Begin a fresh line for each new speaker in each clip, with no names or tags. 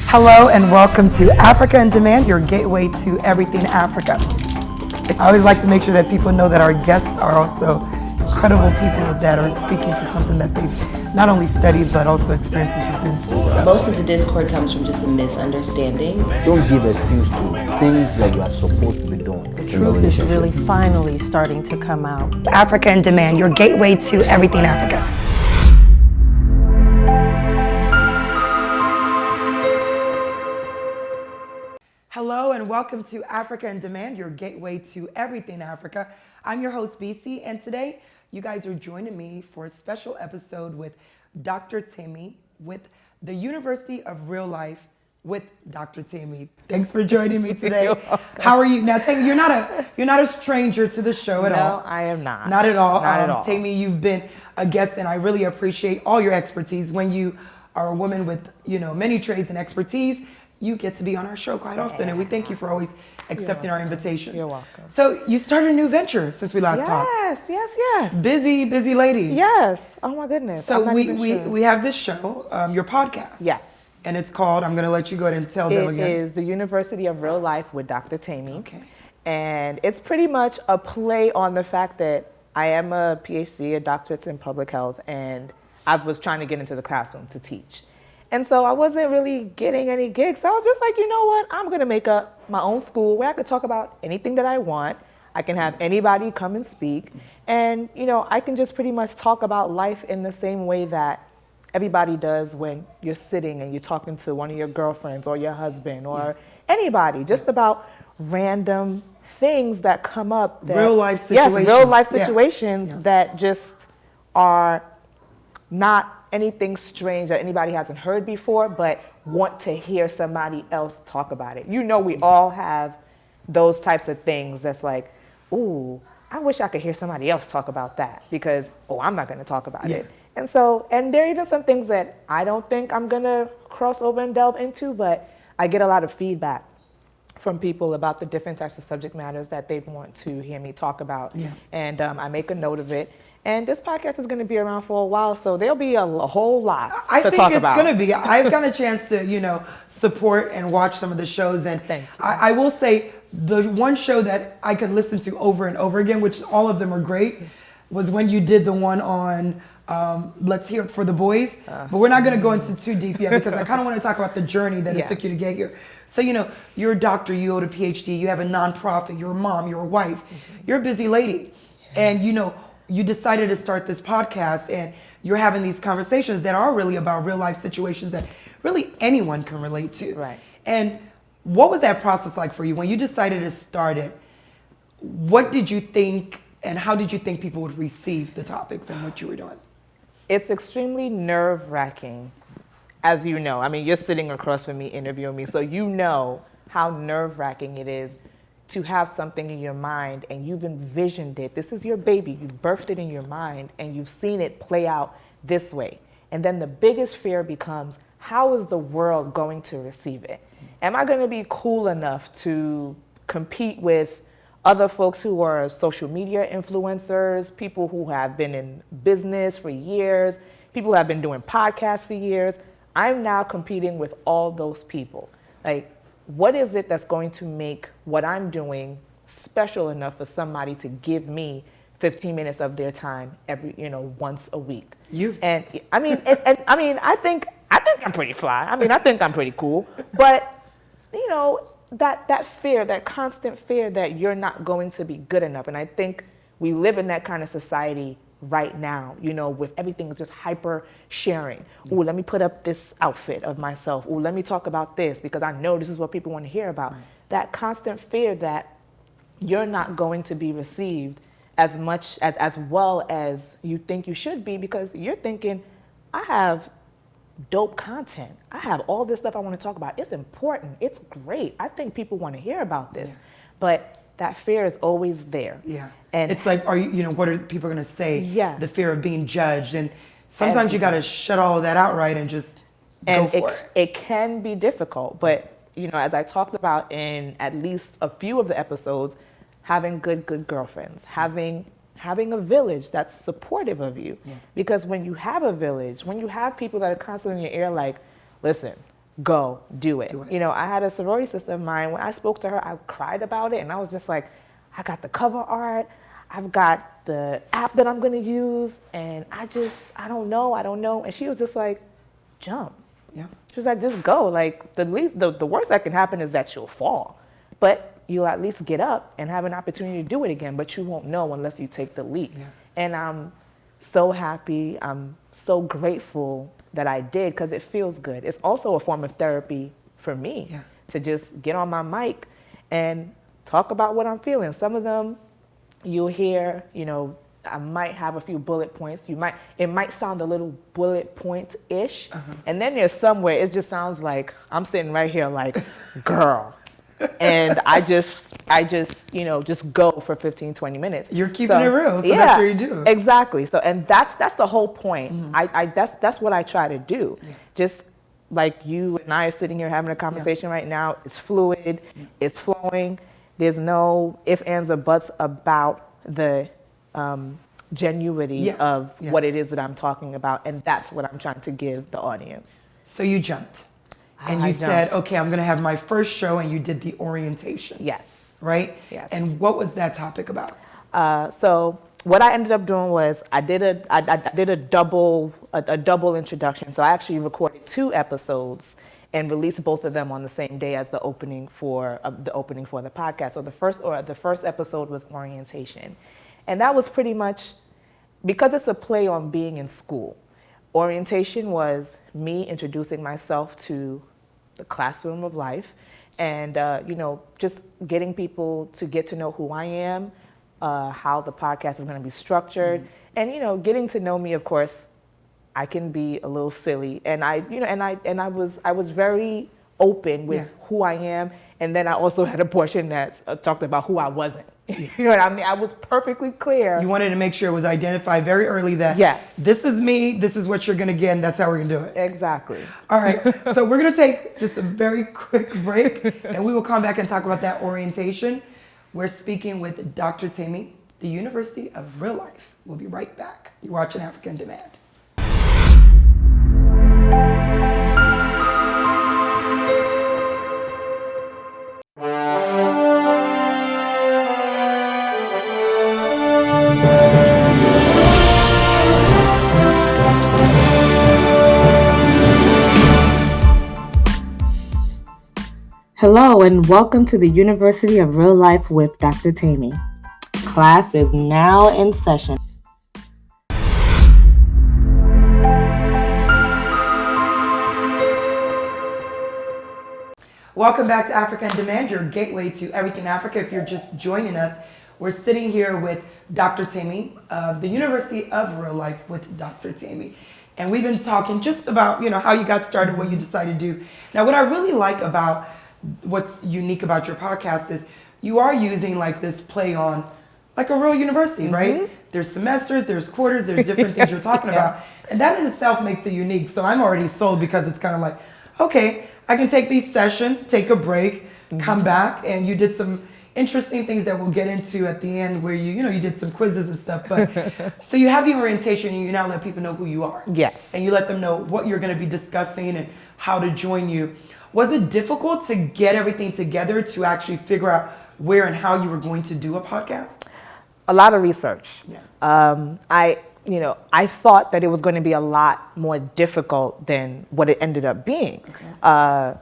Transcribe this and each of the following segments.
Hello and welcome to Africa in Demand, your gateway to everything Africa. I always like to make sure that people know that our guests are also incredible people that are speaking to something that they've not only studied but also experiences you've been to. So.
Most of the discord comes from just a misunderstanding.
Don't give excuse to things that you are supposed to be doing.
The truth is really finally starting to come out.
Africa in Demand, your gateway to everything Africa. Hello and welcome to Africa in Demand, your gateway to everything Africa. I'm your host, BC, and today you guys are joining me for a special episode with Dr. Temi with the University of Real Life with Dr. Temi. Thanks for joining me today. How are you? Now, Temi, you're not a stranger to the show at all.
No, I am not.
Not at all.
Not at all.
Temi, you've been a guest, and I really appreciate all your expertise. When you are a woman with, many trades and expertise, you get to be on our show quite often, and we thank you for always accepting our invitation.
You're welcome.
So you started a new venture since we last talked.
Yes.
Busy lady.
Yes. Oh my goodness.
So we have this show, your podcast.
Yes.
And it's called, I'm going to let you go ahead and tell them again.
It is the University of Real Life with Dr. Temi.
Okay.
And it's pretty much a play on the fact that I am a PhD, a doctorate in public health, and I was trying to get into the classroom to teach. And so I wasn't really getting any gigs. So I was just like, you know what? I'm going to make up my own school where I could talk about anything that I want. I can have anybody come and speak. And, I can just pretty much talk about life in the same way that everybody does when you're sitting and you're talking to one of your girlfriends or your husband or anybody, just about random things that come up.
Real life situations.
Yes, real life situations that just are not anything strange that anybody hasn't heard before, but want to hear somebody else talk about it. We all have those types of things that's like, ooh, I wish I could hear somebody else talk about that because, I'm not going to talk about it. And there are even some things that I don't think I'm going to cross over and delve into, but I get a lot of feedback from people about the different types of subject matters that they want to hear me talk about. Yeah. And I make a note of it. And this podcast is going to be around for a while, so there'll be a whole lot to talk about.
I think it's going to be. I've gotten a chance to, support and watch some of the shows. And I will say the one show that I could listen to over and over again, which all of them are great, was when you did the one on Let's Hear It for the Boys. But we're not going to go into too deep yet because I kind of want to talk about the journey that it took you to get here. So, you're a doctor, you hold a PhD, you have a nonprofit, you're a mom, you're a wife, you're a busy lady. And, you decided to start this podcast and you're having these conversations that are really about real life situations that really anyone can relate to.
Right.
And what was that process like for you? When you decided to start it, what did you think and how did you think people would receive the topics and what you were doing?
It's extremely nerve-wracking, as you know. I mean, you're sitting across from me interviewing me, so you know how nerve-wracking it is to have something in your mind and you've envisioned it. This is your baby. You've birthed it in your mind and you've seen it play out this way. And then the biggest fear becomes, how is the world going to receive it? Am I going to be cool enough to compete with other folks who are social media influencers, people who have been in business for years, people who have been doing podcasts for years? I'm now competing with all those people. What is it that's going to make what I'm doing special enough for somebody to give me 15 minutes of their time once a week? And I think I'm pretty fly. I think I'm pretty cool. But that fear, that constant fear that you're not going to be good enough. And I think we live in that kind of society right now, with everything just hyper sharing. Ooh, let me put up this outfit of myself. Ooh, let me talk about this because I know this is what people want to hear about. Right. That constant fear that you're not going to be received as much as well as you think you should be because you're thinking, I have dope content. I have all this stuff I want to talk about. It's important. It's great. I think people want to hear about this. Yeah. But that fear is always there.
Yeah. And it's like, what are people going to say?
Yes.
The fear of being judged. And sometimes you got to shut all of that out, right? And just go for it.
It can be difficult. But, as I talked about in at least a few of the episodes, having good girlfriends, having a village that's supportive of you. Yeah. Because when you have a village, when you have people that are constantly in your ear like, listen, go, do it.
Do it.
You know, I had a sorority sister of mine, when I spoke to her, I cried about it, and I was just like, I got the cover art, I've got the app that I'm gonna use, and I don't know. And she was just like, jump.
Yeah.
She was like, just go. Like, the worst that can happen is that you'll fall. But you'll at least get up and have an opportunity to do it again, but you won't know unless you take the leap.
Yeah.
And I'm so happy, I'm so grateful that I did, because it feels good. It's also a form of therapy for me,
Yeah.
to just get on my mic and talk about what I'm feeling. Some of them you'll hear, you know, I might have a few bullet points. It might sound a little bullet point-ish. And then there's somewhere it just sounds like I'm sitting right here like, girl. And I just, you know, just go for 15, 20 minutes.
You're keeping it real, so that's what you do.
Exactly. So, and that's the whole point. That's what I try to do.
Yeah.
Just like you and I are sitting here having a conversation right now, it's fluid, it's flowing. There's no ifs, ands, or buts about the genuity of what it is that I'm talking about, and that's what I'm trying to give the audience.
So you jumped. And you said, okay, I'm going to have my first show, and you did the orientation.
Yes.
Right?
Yes.
And what was that topic about?
So what I ended up doing was I did a double introduction. So I actually recorded 2 episodes and released both of them on the same day as the opening for the podcast. So the first episode was orientation, and that was pretty much because it's a play on being in school. Orientation was me introducing myself to the classroom of life, and you know, just getting people to get to know who I am, how the podcast is going to be structured, and you know, getting to know me. Of course, I can be a little silly, and I was very open with who I am, and then I also had a portion that talked about who I wasn't. You know what I mean? I was perfectly clear.
You wanted to make sure it was identified very early that this is me, this is what you're going to get, and that's how we're going to do it.
Exactly.
All right. So we're going to take just a very quick break, and we will come back and talk about that orientation. We're speaking with Dr. Temi, the University of Real Life. We'll be right back. You're watching Africa on Demand.
Hello and welcome to the University of Real Life with Dr. Temi. Class is now in session.
Welcome back to Africa on Demand, your gateway to everything Africa. If you're just joining us, we're sitting here with Dr. Temi of the University of Real Life with Dr. Temi. And we've been talking just about, you know, how you got started, what you decided to do. Now, what I really like about what's unique about your podcast is you are using like this play on like a real university, right? There's semesters, there's quarters, there's different things you're talking about. And that in itself makes it unique. So I'm already sold because it's kind of like, okay, I can take these sessions, take a break, come back, and you did some interesting things that we'll get into at the end where you did some quizzes and stuff. But so you have the orientation and you now let people know who you are.
Yes.
And you let them know what you're going to be discussing and how to join you. Was it difficult to get everything together to actually figure out where and how you were going to do a podcast?
A lot of research.
Yeah.
I thought that it was going to be a lot more difficult than what it ended up being.
Okay.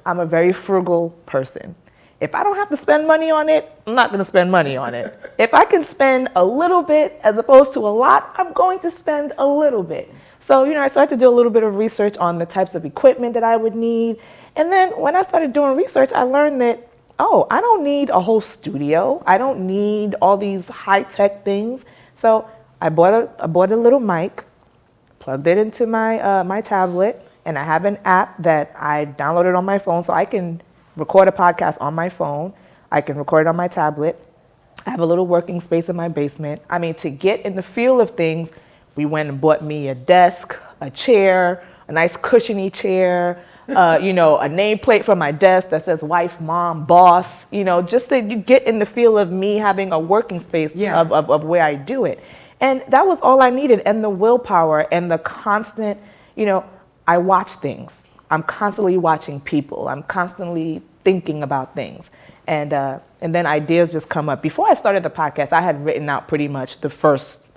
I'm a very frugal person. If I don't have to spend money on it, I'm not going to spend money on it. If I can spend a little bit as opposed to a lot, I'm going to spend a little bit. So, I started to do a little bit of research on the types of equipment that I would need. And then when I started doing research, I learned that, I don't need a whole studio. I don't need all these high-tech things. So I bought a little mic, plugged it into my tablet, and I have an app that I downloaded on my phone so I can record a podcast on my phone. I can record it on my tablet. I have a little working space in my basement. I mean, to get in the feel of things, we went and bought me a desk, a chair, a nice cushiony chair, a nameplate for my desk that says wife, mom, boss, just to get in the feel of me having a working space of where I do it. And that was all I needed. And the willpower and the constant, I watch things. I'm constantly watching people. I'm constantly thinking about things. And then ideas just come up. Before I started the podcast, I had written out pretty much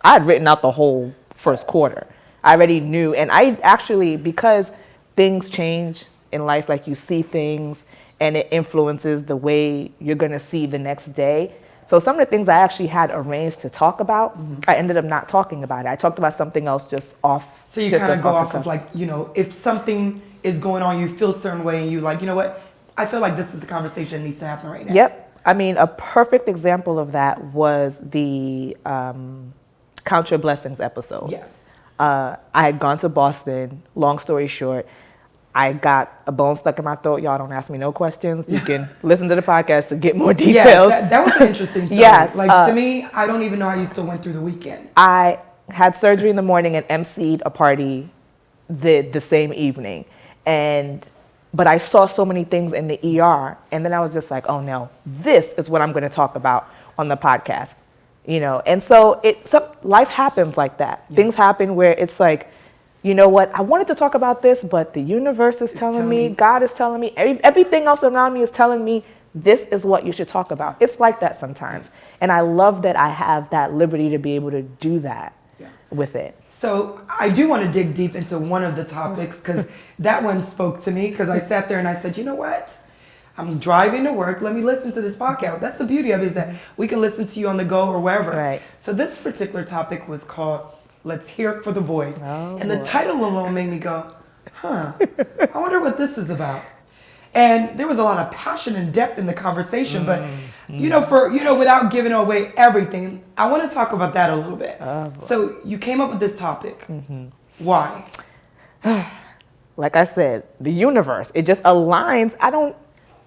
I had written out the whole first quarter. I already knew. And I actually, because things change in life, like you see things and it influences the way you're going to see the next day. So some of the things I actually had arranged to talk about, I ended up not talking about it. I talked about something else just off.
So you kind of go off of like, if something is going on, you feel a certain way and you like, you know what? I feel like this is the conversation that needs to happen right now.
Yep. I mean, a perfect example of that was the Count Your Blessings episode.
Yes.
I had gone to Boston. Long story short, I got a bone stuck in my throat. Y'all don't ask me no questions. You can listen to the podcast to get more details.
Yeah, that was an interesting story.
Yes.
Like to me, I don't even know how you still went through the weekend.
I had surgery in the morning and emceed a party the same evening. But I saw so many things in the ER, and then I was just like, oh no, this is what I'm going to talk about on the podcast, And so life happens like that. Yeah. Things happen where it's like, you know what, I wanted to talk about this, but the universe is telling me, God is telling me, everything else around me is telling me, this is what you should talk about. It's like that sometimes. And I love that I have that liberty to be able to do that. With it.
So I do want to dig deep into one of the topics because that one spoke to me because I sat there and I said, you know what? I'm driving to work. Let me listen to this podcast. That's the beauty of it, is that we can listen to you on the go or wherever.
Right.
So this particular topic was called Let's Hear It for the Boys.
Oh,
and the title alone made me go, I wonder what this is about. And there was a lot of passion and depth in the conversation, but without giving away everything, I want to talk about that a little bit. So you came up with this topic. Why?
Like I said, the universe, it just aligns.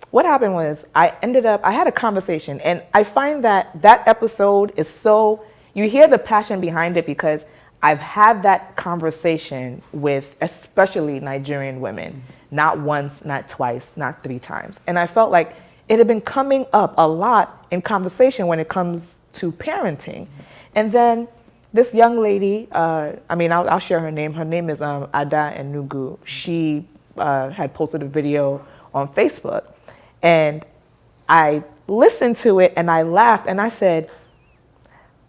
What happened was I had a conversation, and I find that episode is so, you hear the passion behind it because I've had that conversation with especially Nigerian women. Not once, not twice, not 3 times. And I felt like it had been coming up a lot in conversation when it comes to parenting. And then this young lady, I'll share her name. Her name is Ada Enugu. She had posted a video on Facebook. And I listened to it and I laughed and I said,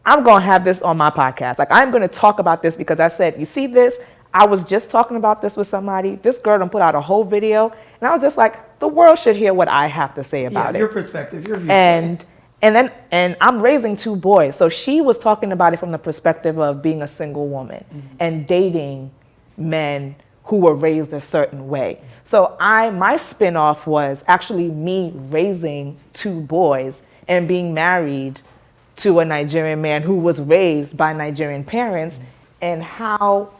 I'm going to have this on my podcast. Like, I'm going to talk about this because I said, you see this? I was just talking about this with somebody. This girl done put out a whole video. And I was just like, the world should hear what I have to say about it.
Your perspective, your view.
And I'm raising 2 boys. So she was talking about it from the perspective of being a single woman and dating men who were raised a certain way. So my spinoff was actually me raising 2 boys and being married to a Nigerian man who was raised by Nigerian parents, and how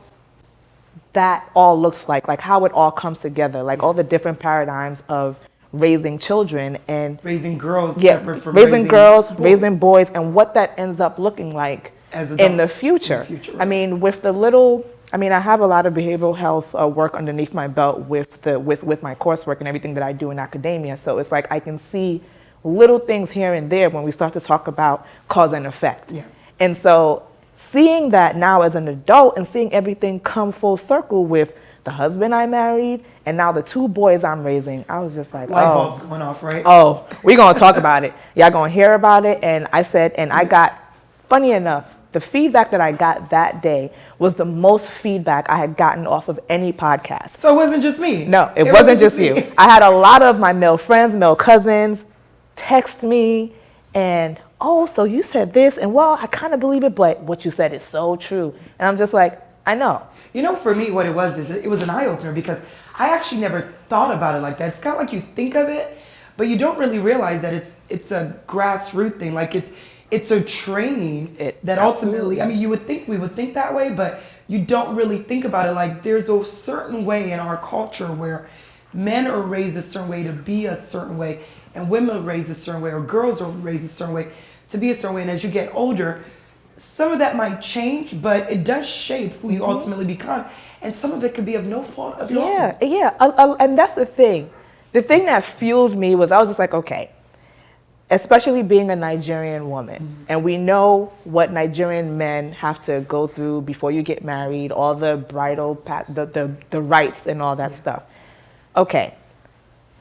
that all looks like how it all comes together, like all the different paradigms of raising children and
raising girls, separate from
raising girls, boys. Raising boys, and what that ends up looking like in the future. Right. I mean, I have a lot of behavioral health work underneath my belt with my coursework and everything that I do in academia. So it's like I can see little things here and there when we start to talk about cause and effect. Yeah. And so seeing that now as an adult and seeing everything come full circle with the husband I married and now the 2 boys I'm raising, I was just like,
light bulbs going off, right?
Oh, we're going to talk about it. Y'all going to hear about it. And I said, and I got, funny enough, the feedback that I got that day was the most feedback I had gotten off of any podcast.
So it wasn't just me?
No, it wasn't just you. I had a lot of my male friends, male cousins text me and, oh, so you said this, and well, I kind of believe it, but what you said is so true. And I'm just like, I know.
For me, what it was is it was an eye-opener because I actually never thought about it like that. It's kind of like you think of it, but you don't really realize that it's a grassroots thing. Like it's a training that ultimately, we would think that way, but you don't really think about it. Like there's a certain way in our culture where men are raised a certain way to be a certain way, and women are raised a certain way, or girls are raised a certain way to be a certain way. And as you get older, some of that might change, but it does shape who you ultimately become. And some of it could be of no fault of your own.
Yeah. And that's the thing. The thing that fueled me was I was just like, okay. especially being a Nigerian woman, and we know what Nigerian men have to go through before you get married, all the bridal, the rites and all that stuff. Okay,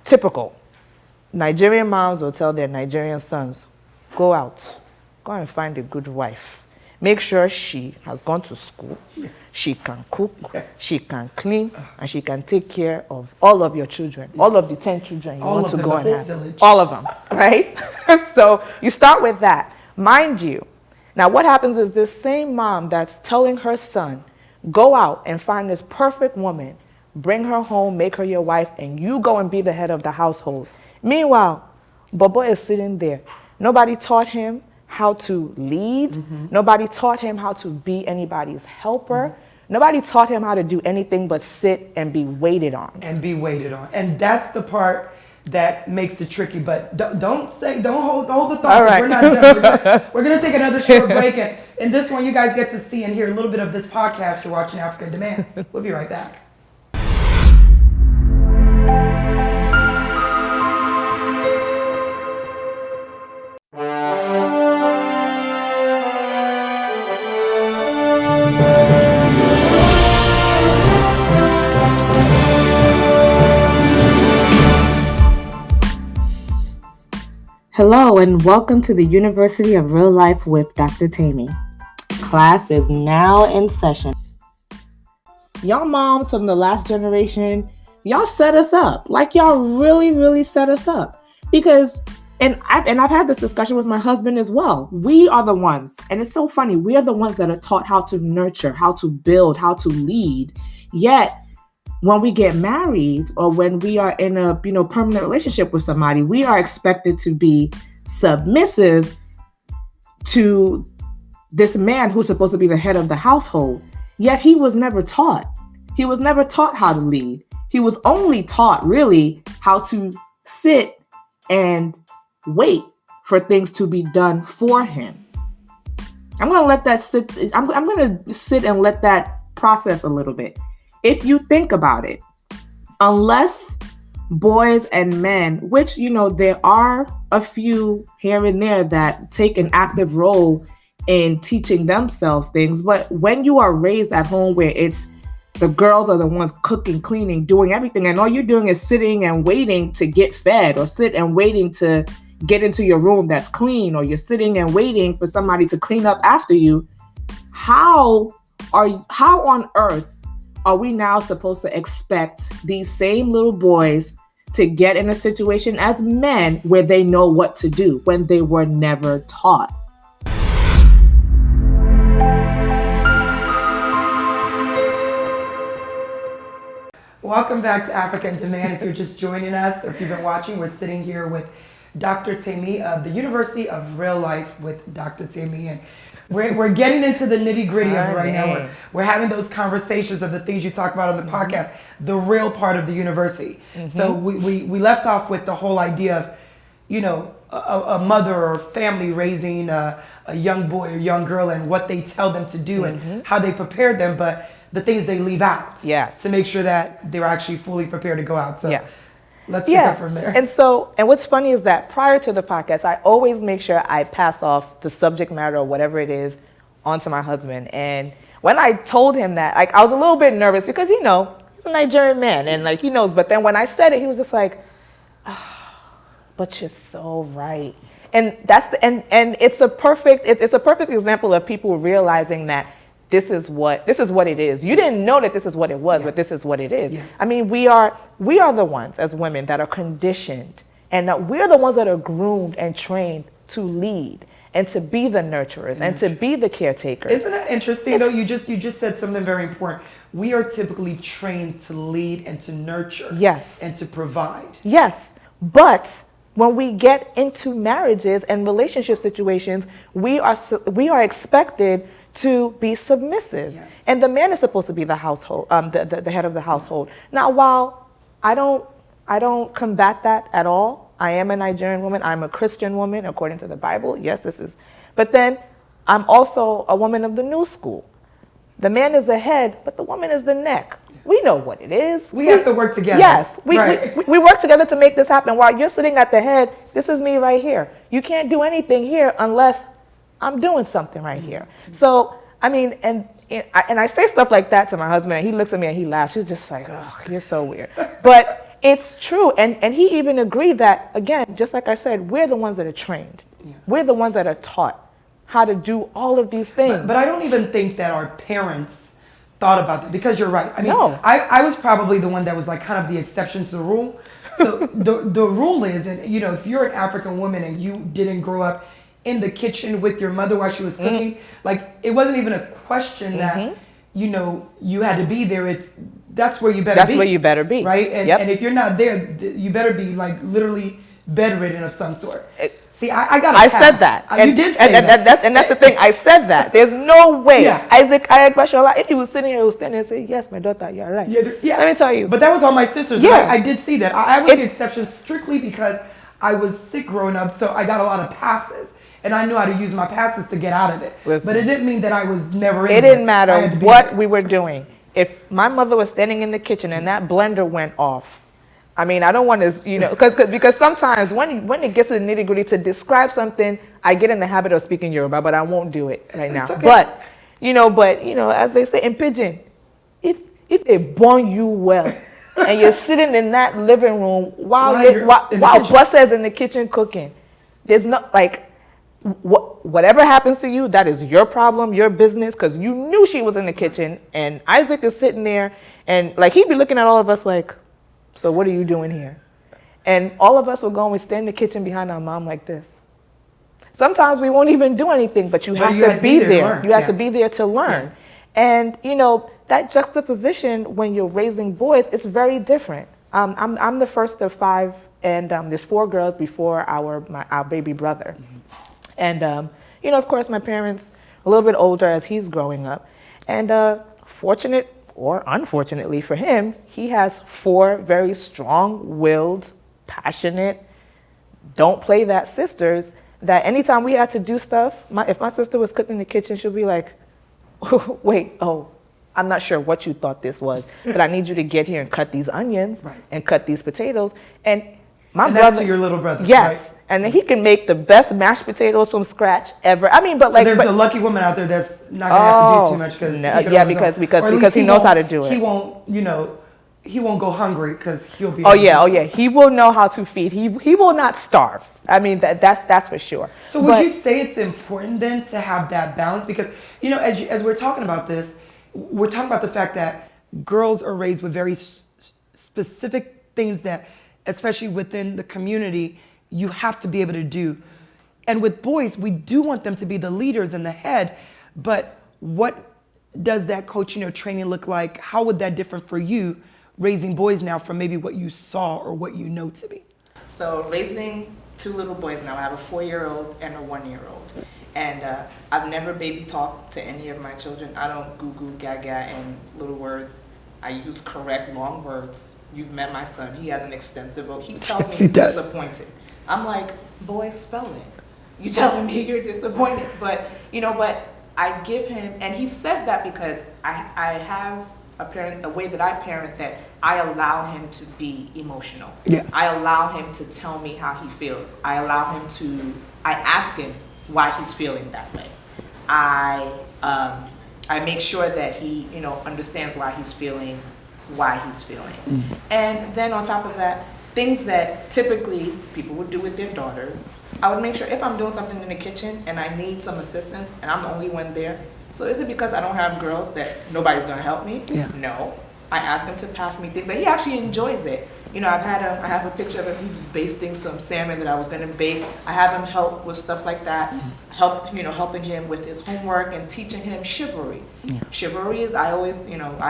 typical. Nigerian moms will tell their Nigerian sons, go out, go and find a good wife. Make sure she has gone to school, she can cook, she can clean, and she can take care of all of your children, all of the 10 children you want to go and have.
Village.
All of them, right? So you start with that. Mind you, now what happens is this same mom that's telling her son, go out and find this perfect woman, bring her home, make her your wife, and you go and be the head of the household. Meanwhile, Bobo is sitting there. Nobody taught him how to lead. Nobody taught him how to be anybody's helper. Nobody taught him how to do anything but sit and be waited on.
And that's the part that makes it tricky. But don't hold the thought.
All right.
We're not done. We're gonna take another short break, and in this one, you guys get to see and hear a little bit of this podcast. You're watching Africa in Demand. We'll be right back.
Hello and welcome to the University of Real Life with Dr. Temi. Class is now in session. Y'all moms from the last generation, y'all set us up. Like y'all really set us up. Because, and I've had this discussion with my husband as well. We are the ones, and it's so funny, we are the ones that are taught how to nurture, how to build, how to lead. Yet, when we get married or when we are in a permanent relationship with somebody, we are expected to be submissive to this man who's supposed to be the head of the household. Yet he was never taught. He was never taught how to lead. He was only taught really how to sit and wait for things to be done for him. I'm going to let that sit. I'm going to sit and let that process a little bit. If you think about it, unless boys and men, which, there are a few here and there that take an active role in teaching themselves things. But when you are raised at home where it's the girls are the ones cooking, cleaning, doing everything, and all you're doing is sitting and waiting to get fed or sit and waiting to get into your room that's clean, or you're sitting and waiting for somebody to clean up after you, how on earth are we now supposed to expect these same little boys to get in a situation as men where they know what to do when they were never taught?
Welcome back to Africa in Demand. If you're just joining us, or if you've been watching, we're sitting here with Dr. Temi of the University of Real Life with Dr. Temi, and we're getting into the nitty gritty of it right now. We're having those conversations of the things you talk about on the podcast, the real part of the university. So we left off with the whole idea of, a mother or family raising a young boy or young girl and what they tell them to do and how they prepare them, but the things they leave out to make sure that they're actually fully prepared to go out. So let's pick up from there.
And what's funny is that prior to the podcast, I always make sure I pass off the subject matter or whatever it is onto my husband. And when I told him that, I was a little bit nervous because, he's a Nigerian man and he knows. But then when I said it, he was just like, but you're so right. And that's and it's a perfect example of people realizing that this is what it is. You didn't know that this is what it was, but this is what it is. I mean, we are the ones as women that are conditioned, and that we're the ones that are groomed and trained to lead and to be the nurturers and to be the caretakers.
Isn't that interesting though? You just said something very important. We are typically trained to lead and to nurture.
Yes.
And to provide.
Yes. But when we get into marriages and relationship situations, we are expected to be submissive. Yes. And the man is supposed to be the household, the head of the household. Now, while I don't combat that at all, I am a Nigerian woman, I'm a Christian woman, according to the Bible. Yes, but then I'm also a woman of the new school. The man is the head, but the woman is the neck. We know what it is.
We have to work together.
Yes, we work together to make this happen. While you're sitting at the head, this is me right here. you can't do anything here unless I'm doing something right here. So, I mean, and I say stuff like that to my husband, and he looks at me and he laughs. He's just like, oh, you're so weird. But it's true. And he even agreed that, again, just like I said, we're the ones that are trained. Yeah. We're the ones that are taught how to do all of these things.
But I don't even think that our parents thought about that, because you're right. I mean,
no.
I was probably the one that was like kind of the exception to the rule. So the rule is, and you know, if you're an African woman and you didn't grow up in the kitchen with your mother while she was cooking, like it wasn't even a question that, you know, you had to be there. That's where you better be.
That's where you better be.
Right? And, and if you're not there, you better be like literally bedridden of some sort. See, I got
I said that.
You did say that.
And that's the thing. I said that. There's no way. Isaac Ayagwashola, if he was sitting here, he was standing and say, yes, my daughter, you're right. Let me tell you.
But that was all my sisters. Yeah. I did see that. I was the exception strictly because I was sick growing up, so I got a lot of passes. And I knew how to use my passes to get out of it. Listen, but it didn't mean that I was never in
it. It didn't matter what we were doing. If my mother was standing in the kitchen and that blender went off, I mean, I don't want to, you know, because sometimes when it gets to the nitty gritty to describe something, I get in the habit of speaking Yoruba, but I won't do it right now. Okay. But you know, as they say in pidgin, if they born you well, and you're sitting in that living room while Buster is in the kitchen cooking, there's not like. Whatever happens to you, that is your problem, your business, because you knew she was in the kitchen, and Isaac is sitting there, and like he'd be looking at all of us like, so what are you doing here? And all of us will go and we stand in the kitchen behind our mom like this. Sometimes we won't even do anything, but you have to be there. You have to be there to learn. And you know, that juxtaposition when you're raising boys, it's very different. I'm the first of 5, and there's 4 girls before our baby brother. And, you know, of course, my parents, a little bit older as he's growing up. And fortunate or unfortunately for him, he has 4 very strong-willed, passionate, don't play that sisters, that anytime we had to do stuff, if my sister was cooking in the kitchen, she'll be like, wait, I'm not sure what you thought this was, but I need you to get here and cut these onions and cut these potatoes. And my brother,
that's to your little brother,
yes,
right?
And then he can make the best mashed potatoes from scratch ever. I mean, but
so there's a lucky woman out there that's not gonna have to do too much
because he knows how to do it.
He won't, you know, he won't go hungry because he'll be.
Oh yeah, he will know how to feed. He will not starve. I mean, that's for sure.
So would you say it's important then to have that balance? Because you know, as we're talking about this, we're talking about the fact that girls are raised with very specific things that, especially within the community, you have to be able to do. And with boys, we do want them to be the leaders and the head, but what does that coaching or training look like? How would that differ for you raising boys now from maybe what you saw or what you know to be?
So raising 2 little boys now, I have a 4-year-old and a 1-year-old. And I've never baby talked to any of my children. I don't goo-goo, gaga, and little words. I use correct long words. You've met my son. He has an extensive book. He tells me he's disappointed. I'm like, boy, spell it. You telling me you're disappointed. But, you know, but I give him, and he says that because I have a way that I parent that I allow him to be emotional.
Yes.
I allow him to tell me how he feels. I ask him why he's feeling that way. I make sure that he, you know, understands why he's feeling. And then on top of that, things that typically people would do with their daughters, I would make sure if I'm doing something in the kitchen and I need some assistance and I'm the only one there, so is it because I don't have girls that nobody's gonna help me?
Yeah.
No. I ask him to pass me things, and he actually enjoys it. You know, I have a picture of him. He was basting some salmon that I was gonna bake. I have him help with stuff like that. Helping him with his homework and teaching him chivalry. Yeah. Chivalry is, I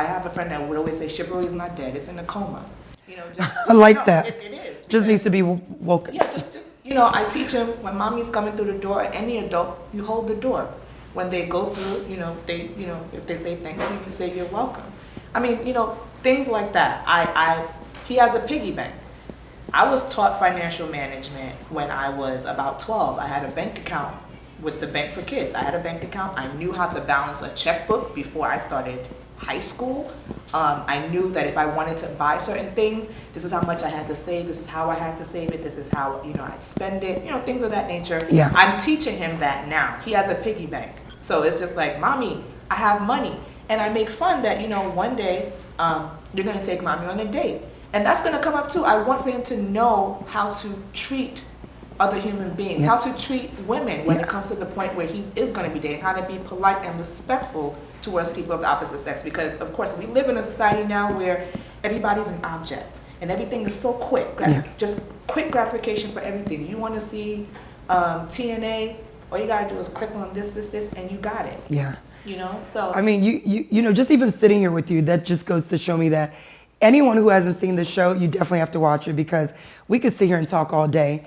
have a friend that would always say chivalry is not dead, it's in a coma. You know, just
I like that.
It is.
Just needs to be woken.
Yeah, just you know, I teach him when mommy's coming through the door, any adult, you hold the door. When they go through, if they say thank you, you say you're welcome. I mean, you know, things like that. He has a piggy bank. I was taught financial management when I was about 12. I had a bank account with the Bank for Kids. I had a bank account. I knew how to balance a checkbook before I started high school. I knew that if I wanted to buy certain things, this is how much I had to save, this is how I had to save it, this is how, I'd spend it, things of that nature.
Yeah.
I'm teaching him that now. He has a piggy bank. So it's just like, Mommy, I have money. And I make fun that, one day you're going to take Mommy on a date. And that's going to come up too. I want for him to know how to treat other human beings, how to treat women when it comes to the point where he is going to be dating, how to be polite and respectful towards people of the opposite sex. Because, of course, we live in a society now where everybody's an object and everything is so quick, just quick gratification for everything. You want to see TNA, all you got to do is click on this, and you got it.
Yeah.
So.
I mean, you just even sitting here with you, that just goes to show me that anyone who hasn't seen the show, you definitely have to watch it because we could sit here and talk all day.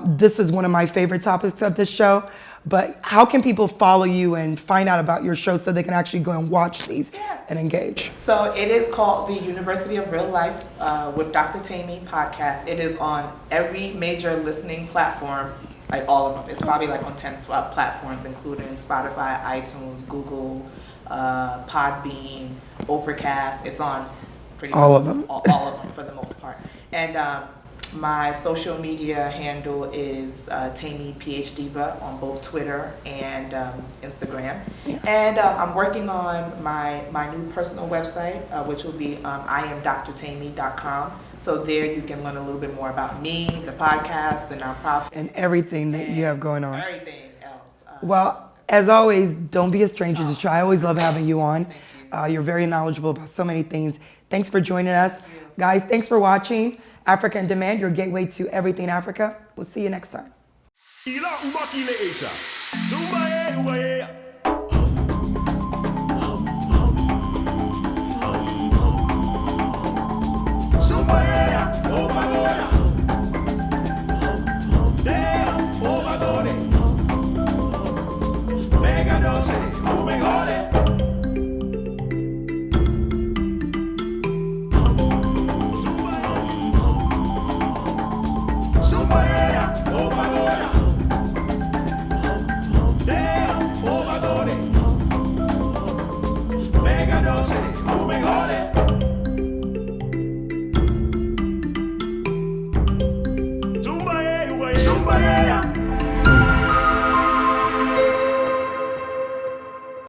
This is one of my favorite topics of this show, but how can people follow you and find out about your show so they can actually go and watch these and engage?
So it is called the University of Real Life with Dr. Temi podcast. It is on every major listening platform, like all of them. It's probably like on 10 platforms, including Spotify, iTunes, Google, Podbean, Overcast. It's on pretty
all
much
of them.
all of them for the most part. And my social media handle is Temi PhDiva on both Twitter and Instagram. And I'm working on my new personal website, which will be iamdrtemi.com. So there you can learn a little bit more about me, the podcast, the nonprofit.
And everything that you have going on.
Everything else.
Well, as always, don't be a stranger to try. I always love having you on. You're very knowledgeable about so many things. Thanks for joining us. Guys, thanks for watching Africa in Demand, your gateway to everything Africa. We'll see you next time.
Zumba, yeah.